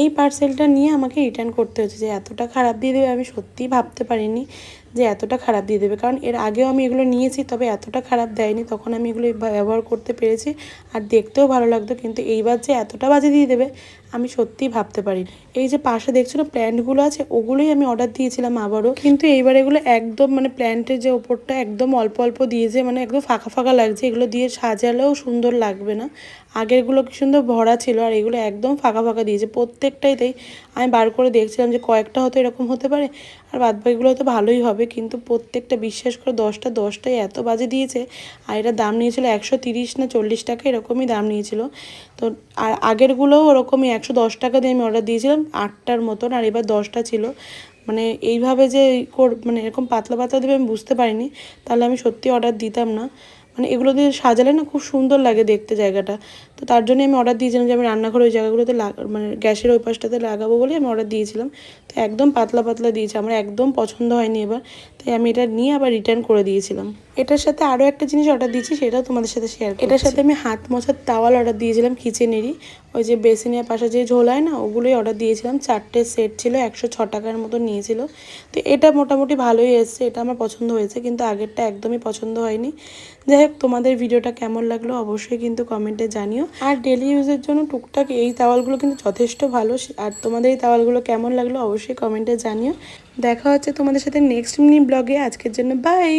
এই পার্সেলটা নিয়ে আমাকে রিটার্ন করতে হচ্ছে। যে এতটা খারাপ দিয়ে দেবে আমি সত্যিই ভাবতে পারিনি যে এতটা খারাপ দিয়ে দেবে, কারণ এর আগেও আমি এগুলো নিয়েছি, তবে এতটা খারাপ দেয়নি, তখন আমি এগুলো ব্যবহার করতে পেরেছি আর দেখতেও ভালো লাগতো। কিন্তু এইবার যে এতটা বাজে দিয়ে দেবে আমি সত্যিই ভাবতে পারিনি। এই যে পাশে দেখছো না প্ল্যান্টগুলো আছে, ওগুলোই আমি অর্ডার দিয়েছিলাম আবারও, কিন্তু এইবার এগুলো একদম মানে প্ল্যান্টের যে ওপরটা একদম অল্প অল্প দিয়েছে, মানে একদম ফাঁকা ফাঁকা লাগছে, এগুলো দিয়ে সাজালেও সুন্দর লাগবে না। আগেরগুলো কি সুন্দর ভরা ছিল, আর এগুলো একদম ফাঁকা ফাঁকা দিয়েছে প্রত্যেকটাইতেই। আমি বার করে দেখছিলাম যে কয়েকটা হয়তো এরকম হতে পারে আর বাদবাকিগুলো তো ভালোই হবে, কিন্তু প্রত্যেকটা বিশ্বাস করে 10টাই এত বাজে দিয়েছে। আর এটার দাম নিয়েছিল 130 না 40 টাকা এরকমই দাম নিয়েছিল। তো আর আগেরগুলোও ওরকমই 110 টাকা দিয়ে আমি অর্ডার দিয়েছিলাম 8টার মতন, আর এবার 10টা ছিল। মানে এইভাবে যে মানে এরকম পাতলা পাতলা দেবে আমি বুঝতে পারিনি, তাহলে আমি সত্যি অর্ডার দিতাম না। মানে এগুলো দিয়ে সাজালে না খুব সুন্দর লাগে দেখতে জায়গাটা। তো তার জন্যই আমি অর্ডার দিয়েছিলাম যে আমি রান্নাঘরে ওই জায়গাগুলোতে মানে গ্যাসের ওই পাশটাতে লাগাবো বলে আমি অর্ডার দিয়েছিলাম। তো একদম পাতলা পাতলা দিয়েছে, আমার একদম পছন্দ হয়নি এবার, তাই আমি এটা নিয়ে আবার রিটার্ন করে দিয়েছিলাম। এটার সাথে আরও একটা জিনিস অর্ডার দিয়েছি, সেটাও তোমাদের সাথে শেয়ার করছি। এটার সাথে আমি হাত মোছার তাওয়াল অর্ডার দিয়েছিলাম কিচেনেরই, ওই যে বেসিনের পাশে যে ঝোলায় না, ওগুলোই অর্ডার দিয়েছিলাম। 4টে সেট ছিল, 106 টাকার মতো নিয়েছিল। তো এটা মোটামুটি ভালোই এসছে, এটা আমার পছন্দ হয়েছে, কিন্তু আগেরটা একদমই পছন্দ হয়নি। যাই হোক, তোমাদের ভিডিওটা কেমন লাগলো অবশ্যই কিন্তু কমেন্টে জানিও। আর ডেলি ইউজের জন্য টুকটাক এই তাওয়ালগুলো কিন্তু যথেষ্ট ভালো। আর তোমাদের এই তাওয়ালগুলো কেমন লাগলো অবশ্যই কমেন্টে জানিও। দেখা হচ্ছে তোমাদের সাথে নেক্সট মিনি ব্লগে। আজকের জন্য বাই।